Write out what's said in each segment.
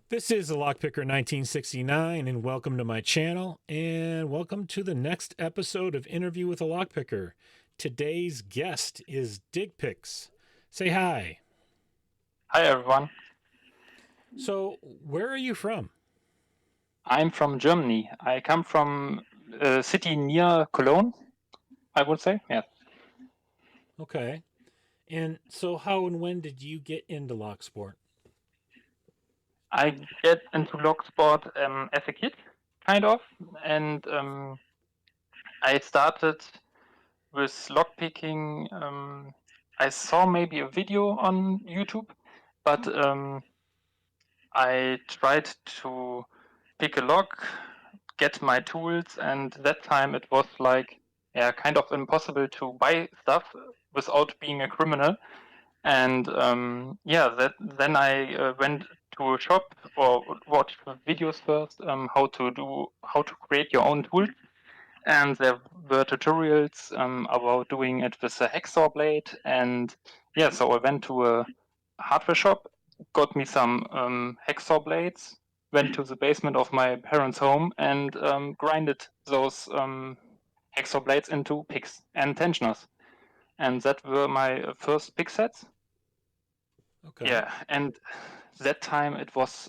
This is the Lockpicker 1969, and welcome to my channel, and welcome to the next episode of Interview with a Lockpicker. Today's guest is DigPicks. Say hi. Hi everyone, So, where are you from? I'm from Germany. I come from a city near Cologne, I would say. Yeah. Okay. And so, how and when did you get into locksport? I get into locksport as a kid, kind of, and I started with lockpicking. I saw maybe a video on YouTube, but I tried to pick a lock, get my tools, and that time it was like, yeah, kind of impossible to buy stuff without being a criminal. And yeah, that then I went to a shop or watched videos first, how to create your own tool, and there were tutorials about doing it with a hacksaw blade. And yeah, so I went to a hardware shop, got me some hacksaw blades, went to the basement of my parents' home, and grinded those hacksaw blades into picks and tensioners. And that were my first pick sets. Okay. Yeah, and that time it was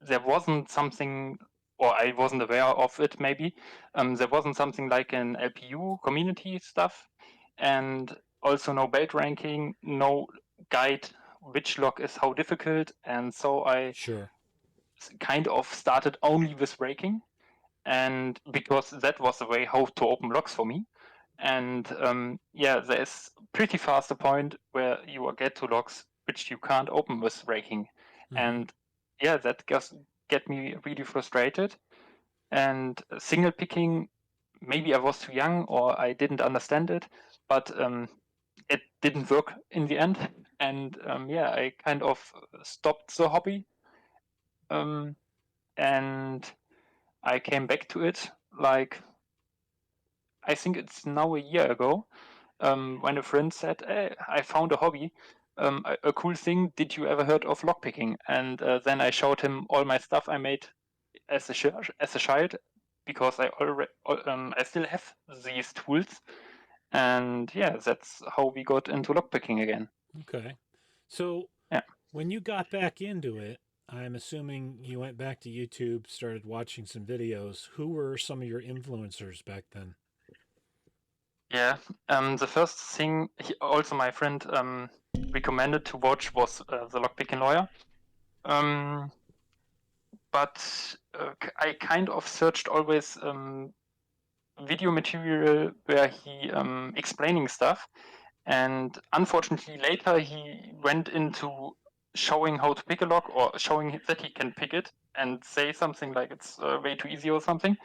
there wasn't something, or I wasn't aware of it. Maybe there wasn't something like an LPU community stuff, and also no belt ranking, no guide which lock is how difficult, and so I Sure. kind of started only with braking, and because that was the way how to open locks for me. And yeah, there's pretty fast a point where you get to locks which you can't open with braking. Mm-hmm. And yeah, that just get me really frustrated. And single picking, maybe I was too young or I didn't understand it, but it didn't work in the end. And yeah, I kind of stopped the hobby. Um, and I came back to it like I think it's now a year ago, when a friend said, "Hey, I found a hobby, a cool thing. Did you ever heard of lockpicking?" And then I showed him all my stuff I made as a child, because I still have these tools, and yeah, that's how we got into lockpicking again. Okay. So, Yeah. when you got back into it, I'm assuming you went back to YouTube, started watching some videos. Who were some of your influencers back then? Yeah. The first thing also my friend recommended to watch was the lockpicking lawyer. Um, but I kind of searched always video material where he explaining stuff, and unfortunately later he went into showing how to pick a lock, or showing that he can pick it and say something like it's way too easy or something.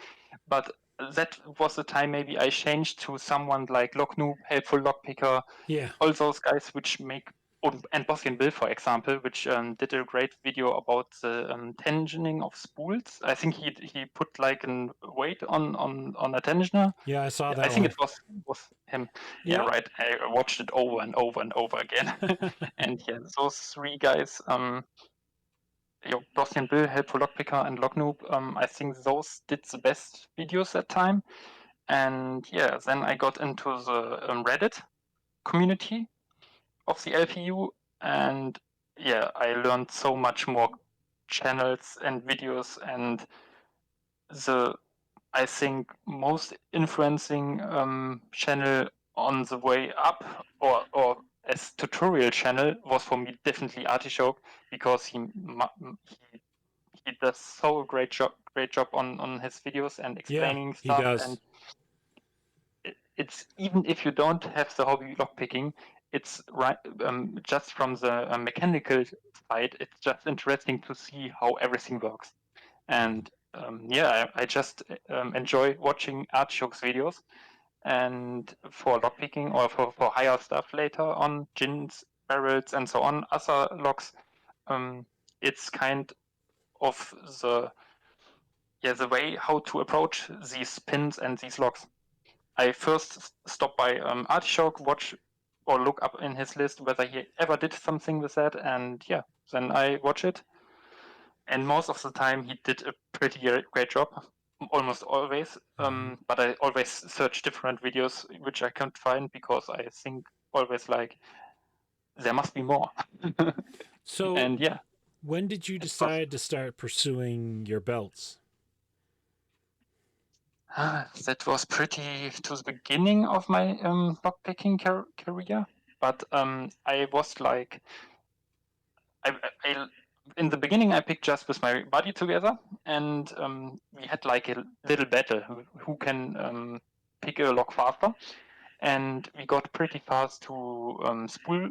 But that was the time maybe I changed to someone like Lock Noob, Helpful Lockpicker, Yeah. all those guys which make, and Bossy and Bill, for example, which did a great video about the tensioning of spools. I think he put like a weight on a tensioner. Yeah, I saw I that think one. it was him. Yeah, Yep. right. I watched it over and over and over again. And yeah, those three guys, Bossy and Bill, Helpful Lockpicker, and Locknoob, I think those did the best videos that time. And yeah, then I got into the Reddit community of the LPU, and yeah, I learned so much more channels and videos. And the, I think, most influencing channel on the way up, or as tutorial channel, was for me definitely Artichoke, because he does so great job on his videos and Yeah, explaining he stuff. And does. it's, even if you don't have the hobby lockpicking, it's right, just from the mechanical side, it's just interesting to see how everything works. And yeah, I just enjoy watching Artichoke's videos. And for lockpicking, or for higher stuff later on, gins, barrels, and so on, other locks, um, it's kind of the, yeah, the way how to approach these pins and these locks. I first stop by Artichoke, watch or look up in his list whether he ever did something with that, and yeah, then I watch it. and most of the time he did a pretty great job, almost always. But I always search different videos which I can't find because I think always like there must be more. So, And yeah, when did you it was decide to start pursuing your belts? that was pretty to the beginning of my lockpicking career. But I was like, I in the beginning I picked just with my buddy together, and we had like a little battle who can pick a lock faster, and we got pretty fast to spool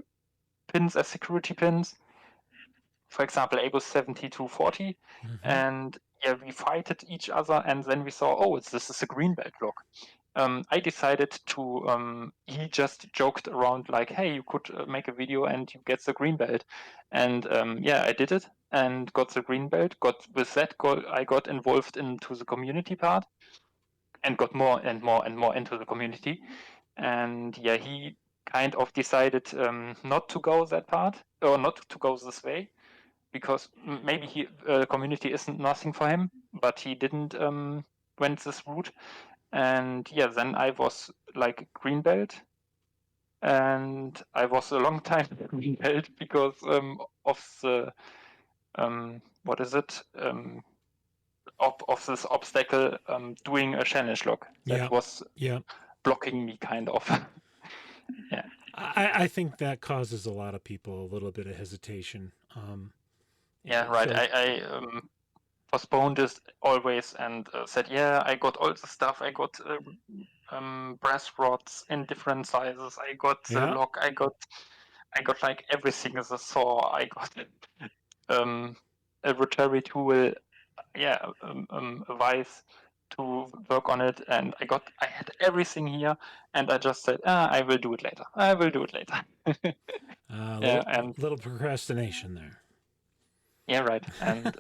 pins as security pins. For example, Able 7240, Mm-hmm. and yeah, we fighted each other, and then we saw, oh, this is a green belt lock. I decided to. He just joked around like, "Hey, you could make a video and you get the green belt," and yeah, I did it and got the green belt. Got with that goal, I got involved into the community part and got more and more and more into the community. And yeah, he kind of decided not to go that part or not to go this way because maybe he community isn't nothing for him, but he didn't went this route. And yeah, then I was like green belt, and I was a long time green belt because of the what is it of this obstacle doing a challenge lock that Yeah. was Yeah. blocking me kind of. Yeah, I think that causes a lot of people a little bit of hesitation. yeah, right. So, I postponed this always and said, yeah, I got all the stuff. I got brass rods in different sizes. I got the yeah. lock. I got like everything as a saw. I got um, a rotary tool. Yeah, a vise to work on it, and I had everything here, and I just said, I will do it later. I will do it later. A Yeah, little and little procrastination there. yeah, right. And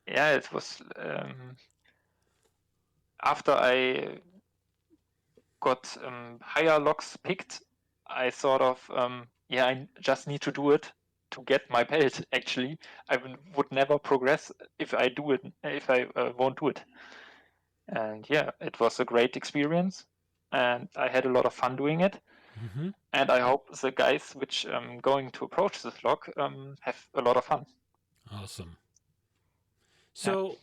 yeah, it was after I got higher locks picked, I sort of yeah, I just need to do it to get my belt. Actually, I would never progress if I do it if I won't do it. And yeah, it was a great experience, and I had a lot of fun doing it. Mm-hmm. And I hope the guys which going to approach this lock have a lot of fun. Awesome. Yeah, So,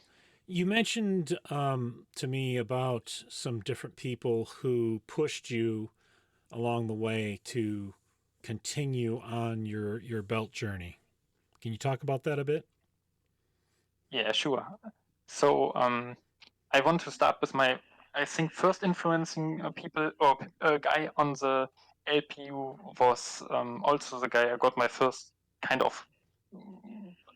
you mentioned to me about some different people who pushed you along the way to continue on your belt journey. Can you talk about that a bit? yeah, sure. So I want to start with my, I think, first influencing people or a guy on the LPU was also the guy I got my first kind of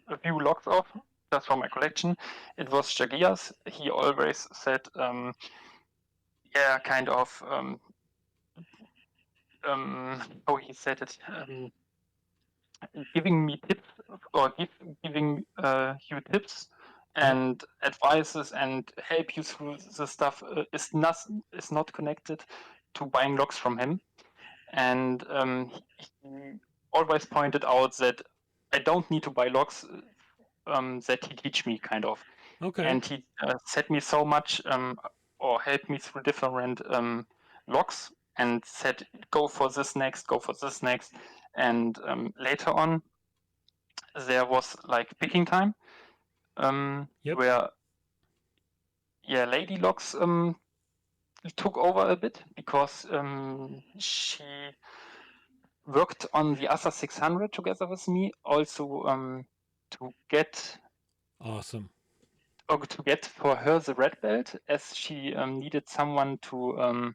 a few locks of just for my collection. It was Jagias. He always said, yeah, kind of, how he said it, giving me tips or giving you tips Yep. and advices and help you through the stuff is not connected to buying logs from him. And he always pointed out that I don't need to buy logs that he teach me kind of. Okay. And he said me so much or helped me through different logs and said, go for this next, go for this next. And later on, there was like picking time Yep. where yeah lady locks took over a bit because she worked on the other 600 together with me also to get Awesome. or to get for her the red belt as she needed someone to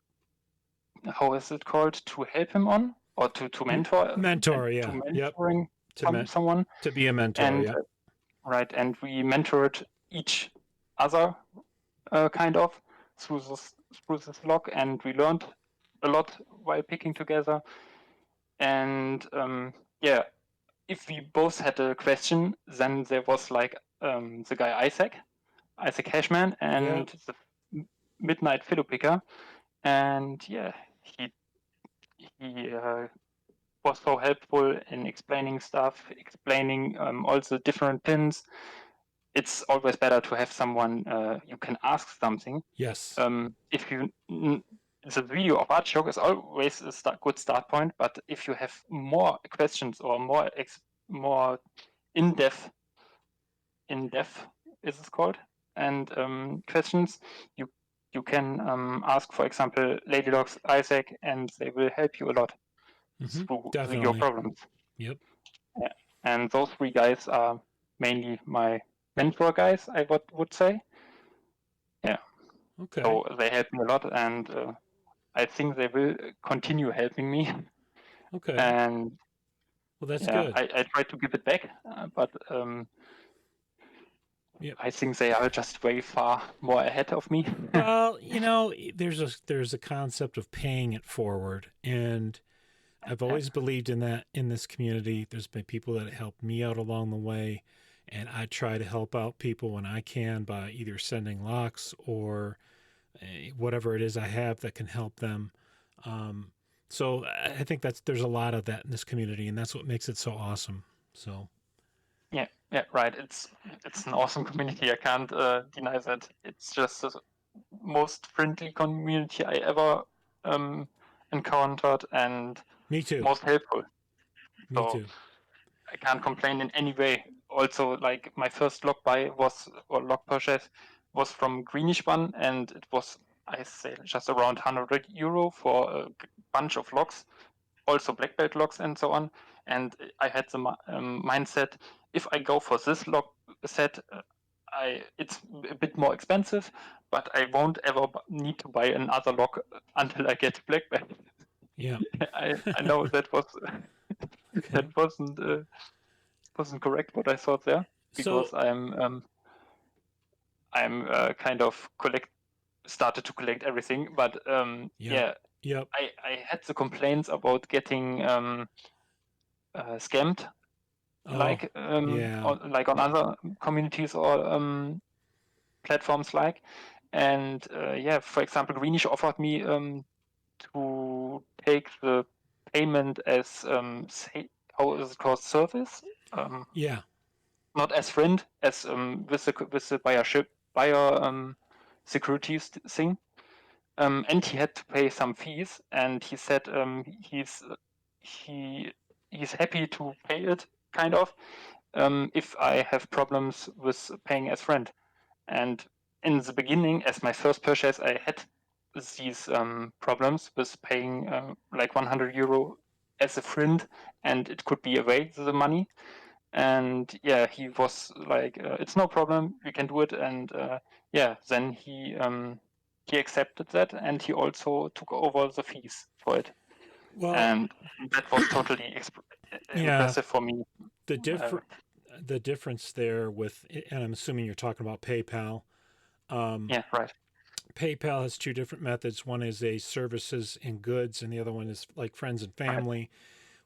how is it called to help him on or to mentor Mentor. to Yeah. Yep. mentoring someone To be a mentor. and Yep. right and we mentored each other kind of through this log, and we learned a lot while picking together. And yeah, if we both had a question, then there was like the guy Isaac Hashman, Yep. and the Midnight Fiddle Picker, and yeah, he was so helpful in explaining stuff, explaining all the different pins. It's always better to have someone you can ask something. Yes. If you the video of Artichoke is always a good start point, but if you have more questions or more in-depth is it called, and questions, you can ask, for example, Ladylogs, Isaac, and they will help you a lot through your Definitely. problems. Yep. Yeah. And those three guys are mainly my mentor guys, I would say. Yeah. Okay. So they help me a lot, and I think they will continue helping me. Okay. And Well, that's yeah, good. I try to give it back, but Yep. I think they are just way far more ahead of me. Well, there's a concept of paying it forward, and I've always believed in that in this community. There's been people that helped me out along the way, and I try to help out people when I can by either sending locks or whatever it is I have that can help them. Um, so I think there's a lot of that in this community, and that's what makes it so awesome. So Yeah, right. It's an awesome community. I can't deny that. It's just the most friendly community I ever encountered, and me too. most helpful. Me So too. I can't complain in any way. Also, like my first log purchase was from Greenish one, and it was, I say, just around €100 for a bunch of logs, also black belt logs and so on. And I had the mindset: if I go for this log set, it's a bit more expensive, but I won't ever need to buy another log until I get black belt. Yeah. I know that was that Okay. wasn't correct what I thought there, So because I'm kind of started to collect everything, but yep. yeah, Yep. I had the complaints about getting scammed, Oh, yeah. like on other communities or platforms, like, and yeah, for example, Greenish offered me to take the payment as how is it called, service, Yeah. not as friend, as with the buyer securities thing. And he had to pay some fees, and he said he he's happy to pay it, kind of, if I have problems with paying as friend. And in the beginning, as my first purchase, I had these problems with paying like €100 as a friend, and it could be away the money. And yeah, he was like, "It's no problem, we can do it." And yeah, then he accepted that, and he also took over the fees for it, Well, and that was totally yeah. impressive for me. The Uh, differ the difference there with, and I'm assuming you're talking about PayPal. Um, yeah, right. PayPal has two different methods. One is a services and goods, and the other one is like friends and Right, family.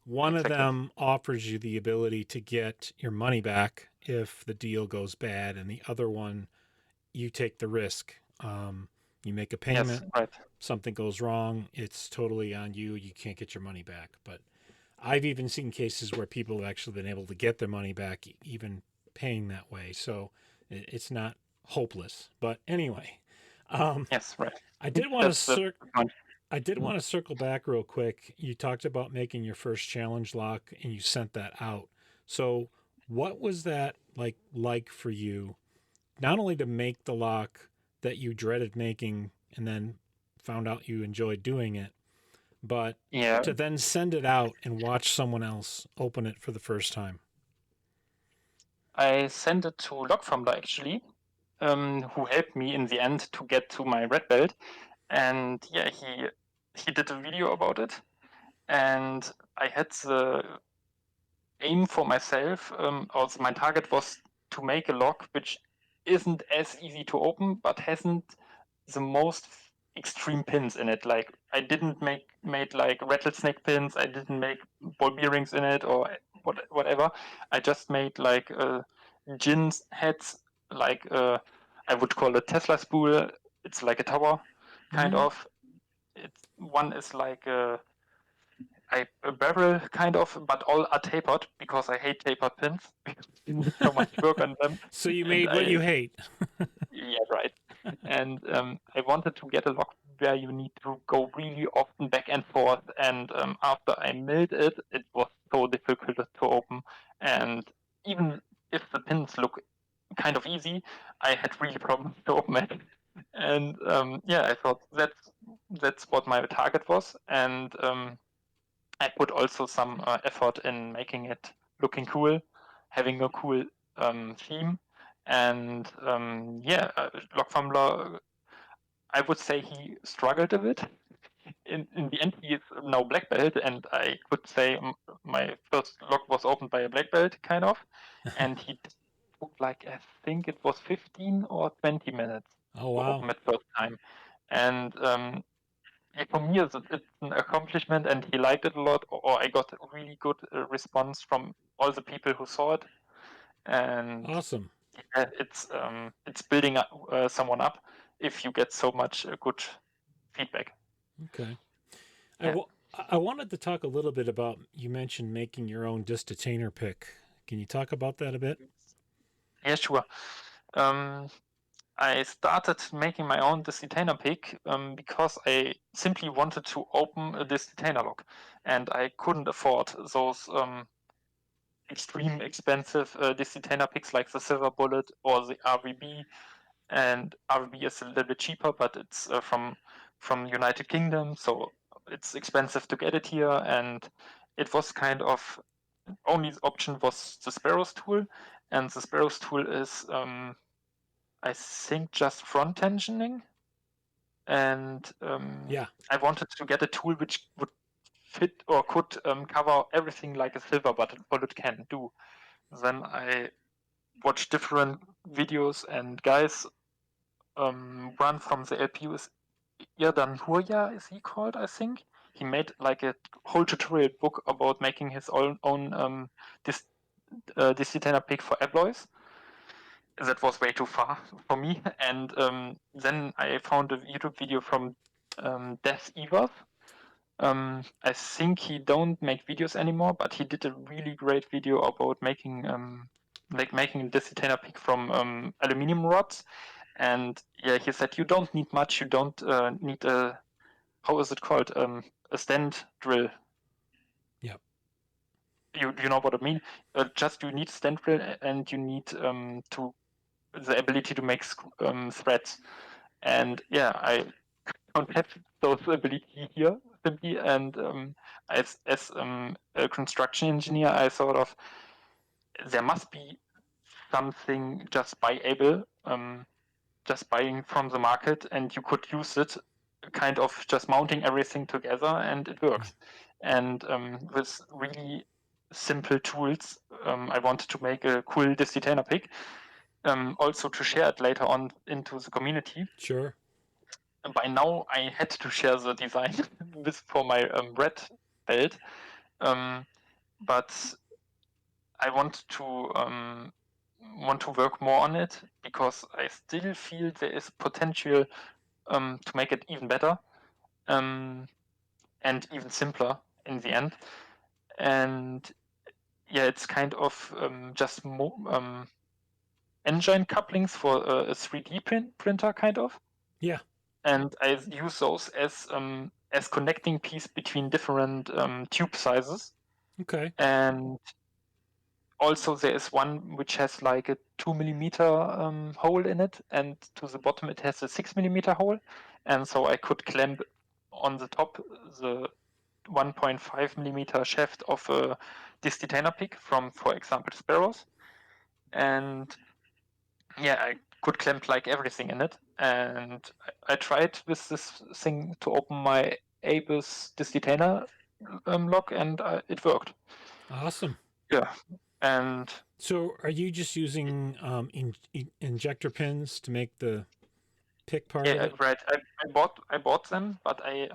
One of exactly. them offers you the ability to get your money back if the deal goes bad, and the other one, you take the risk. You make a Yes, payment, right. something goes wrong, it's totally on you. You can't get your money back. But I've even seen cases where people have actually been able to get their money back, even paying that way. So it's not hopeless. But anyway, um, Yes, right. I did want to That's the cir- point. I did want to circle back real quick. You talked about making your first challenge lock, and you sent that out. So what was that like for you? Not only to make the lock that you dreaded making, and then found out you enjoyed doing it, but Yeah, to then send it out and watch someone else open it for the first time. I sent it to Logfumbler, actually, who helped me in the end to get to my red belt. And yeah, he did a video about it, and I had the aim for myself. Also, my target was to make a lock which isn't as easy to open, but hasn't the most extreme pins in it. Like, I didn't made like rattlesnake pins. I didn't make ball bearings in it, or whatever. I just made like gin heads, like I would call it Tesla spool. It's like a tower, kind Mm-hmm. of. It's one is like a barrel kind of, but all are tapered because I hate tapered pins because you need so much work on them. So you And made what you hate. yeah, right. And I wanted to get a lock where you need to go really often back and forth. And after I milled it, it was so difficult to open. And even if the pins look kind of easy, I had really problems to open it. And yeah, I thought that's what my target was. And I put also some effort in making it looking cool, having a cool theme, and yeah, Lock Fumbler. I would say he struggled a bit. In the end, he is now black belt, and I could say my first lock was opened by a black belt, kind of, and he took like I think it was 15 or 20 minutes Oh to wow. open it first time, and for me, it's an accomplishment, and he liked it a lot. Or I got a really good response from all the people who saw it, and Awesome. yeah, it's building up, someone up if you get so much good feedback. Okay. I, Yeah, w- I wanted to talk a little bit about, you mentioned making your own disc detainer pick. Can you talk about that a bit? yeah, sure. Um, I started making my own detainer pick because I simply wanted to open a detainer lock, and I couldn't afford those extreme expensive detainer picks like the Silver Bullet or the RVB. And RVB is a little bit cheaper, but it's from United Kingdom, so it's expensive to get it here. And it was kind of only option was the Sparrows tool, and the Sparrows tool is I think just front tensioning. And Yeah. I wanted to get a tool which would fit or could cover everything like a silver bullet can do. Then I watched different videos, and guys one from the LPU is Irdan Hurja, is he called, I think. He made like a whole tutorial book about making his own dis, detainer pick for alloys. That was way too far for me. And then I found a YouTube video from Death Evers. I think he don't make videos anymore, but he did a really great video about making making a detainer pick from aluminium rods. And yeah, he said you don't need much. You don't need a, how is it called, a stand drill. Yep. You know what I mean? Just you need stand drill, and you need to the ability to make threads. And yeah, I don't have those ability here simply. And as a construction engineer, I sort of, there must be something just buyable, just buying from the market, and you could use it, kind of just mounting everything together, and it Yeah. works. And with really simple tools, I wanted to make a cool detainer pick, also to share it later on into the community. Sure. By now, I had to share the design with for my red belt, um, but I want to work more on it because I still feel there is potential to make it even better, um, and even simpler in the end. And yeah, it's kind of just engine couplings for a 3D printer, kind of. Yeah. And I use those as connecting piece between different tube sizes. Okay. And also there is one which has like a 2 millimeter hole in it, and to the bottom it has a 6 millimeter hole. And so I could clamp on the top the 1.5 millimeter shaft of a this detainer pick from, for example, Sparrows. And yeah, I could clamp like everything in it. And I tried with this thing to open my Abus this detainer lock, and it worked. Awesome. Yeah. And So are you just using injector pins to make the pick part of yeah, it? right. I bought them, but I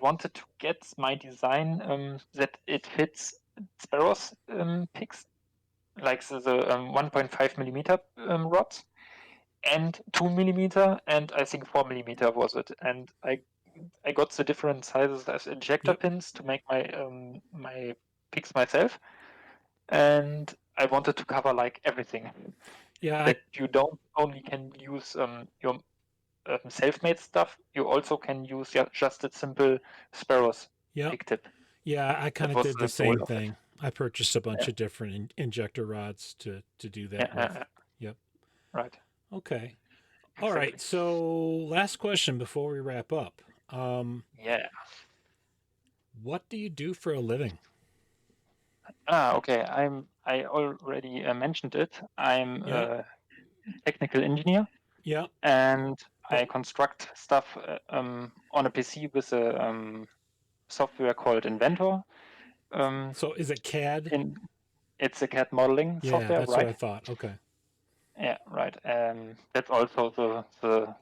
wanted to get my design that it fits Sparrows picks, like the 1.5 millimeter rods, and 2 millimeter, and I think 4 millimeter was it. And I I got the different sizes as injector Yep. pins to make my picks myself, and I wanted to cover like everything Yeah. that you don't only can use your self-made stuff. You also can use just a simple Sparrows Yep. pick tip. Yeah. I kind That of was did the the goal same of it. thing. I purchased a bunch Yeah, of different injector rods to do yeah, that with. Yep. right, Okay. All right. exactly. So last question before we wrap up. Yeah. What do you do for a living? Okay. I already mentioned it. I'm Yep. a technical engineer, Yep. and What? I construct stuff on a PC with a software called Inventor. Um, So is it CAD? in It's a CAD modeling Yeah, software, that's what I right? thought. Okay. Yeah, right. That's also the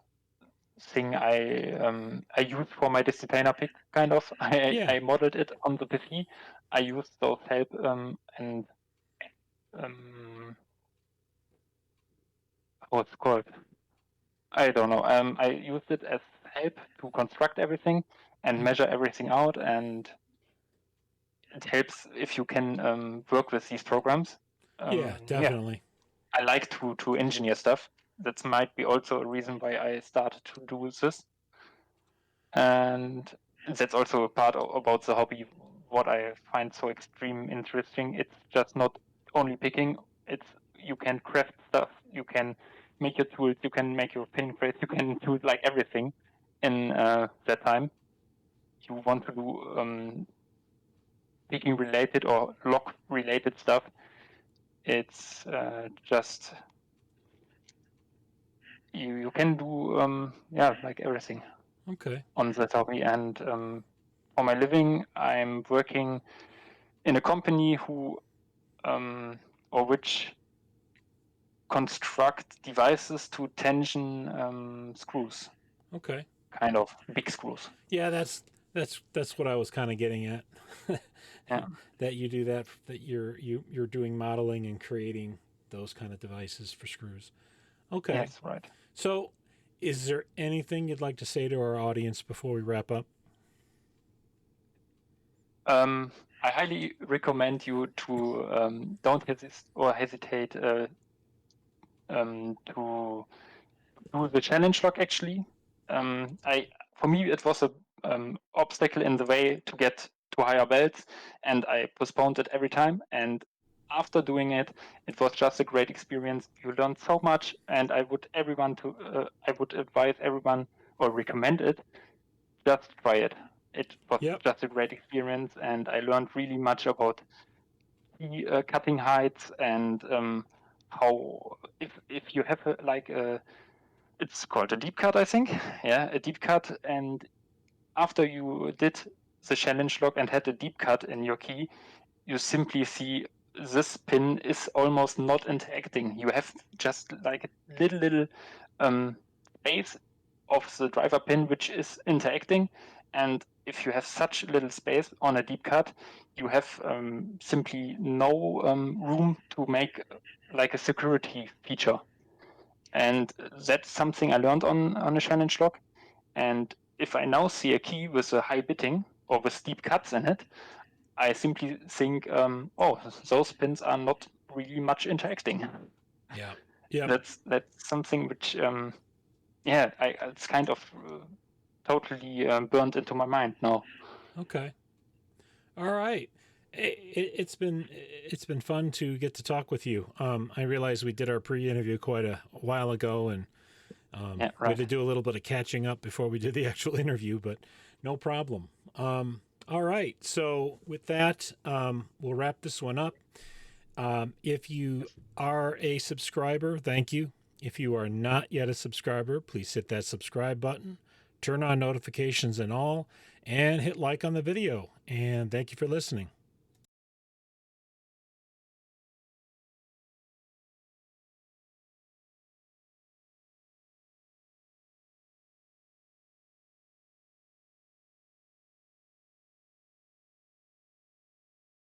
thing I use for my discipliner pick, kind of. Yeah. I modeled it on the PC. I used those help and um, what's it called? I don't know. I used it as help to construct everything and Mm. measure everything out, and it helps if you can work with these programs. Yeah, Yeah, definitely. I like to engineer stuff. That might be also a reason why I started to do this. And that's also a part about the hobby. What I find so extreme interesting. It's just not only picking. It's you can craft stuff. You can make your tools. You can make your pinning press. You can do like everything in that time. You want to do picking related or lock related stuff. It's just you can do like everything Okay. on that hobby. And for my living, I'm working in a company who or which construct devices to tension screws, Okay. kind of big screws. Yeah, that's what I was kind of getting at. Yeah. That you do that you're doing modeling and creating those kind of devices for screws. Okay. Yes. Right. So, is there anything you'd like to say to our audience before we wrap up? I highly recommend you to don't hesitate to do the challenge log. Actually, I for me it was a obstacle in the way to get to higher belts, and I postponed it every time. And after doing it, it was just a great experience. You learned so much, and I would advise everyone or recommend it. Just try it. It was Yep. just a great experience, and I learned really much about the cutting heights and how if you have like a it's called a deep cut, I think. Yeah, a deep cut. And after you did the challenge log and had a deep cut in your key, you simply see this pin is almost not interacting. You have just like a little space of the driver pin which is interacting. And if you have such little space on a deep cut, you have simply no room to make like a security feature. And that's something I learned on a challenge log. And if I now see a key with a high bitting or with deep cuts in it, I simply think, oh, those pins are not really much interacting. Yeah. Yep. That's something which, it's kind of totally burned into my mind now. Okay. All right. It's been fun to get to talk with you. I realize we did our pre-interview quite a while ago, and Yeah, we had right. to do a little bit of catching up before we did the actual interview, but no problem. All right. So with that, we'll wrap this one up. If you are a subscriber, thank you. If you are not yet a subscriber, please hit that subscribe button, turn on notifications and all, and hit like on the video. And thank you for listening.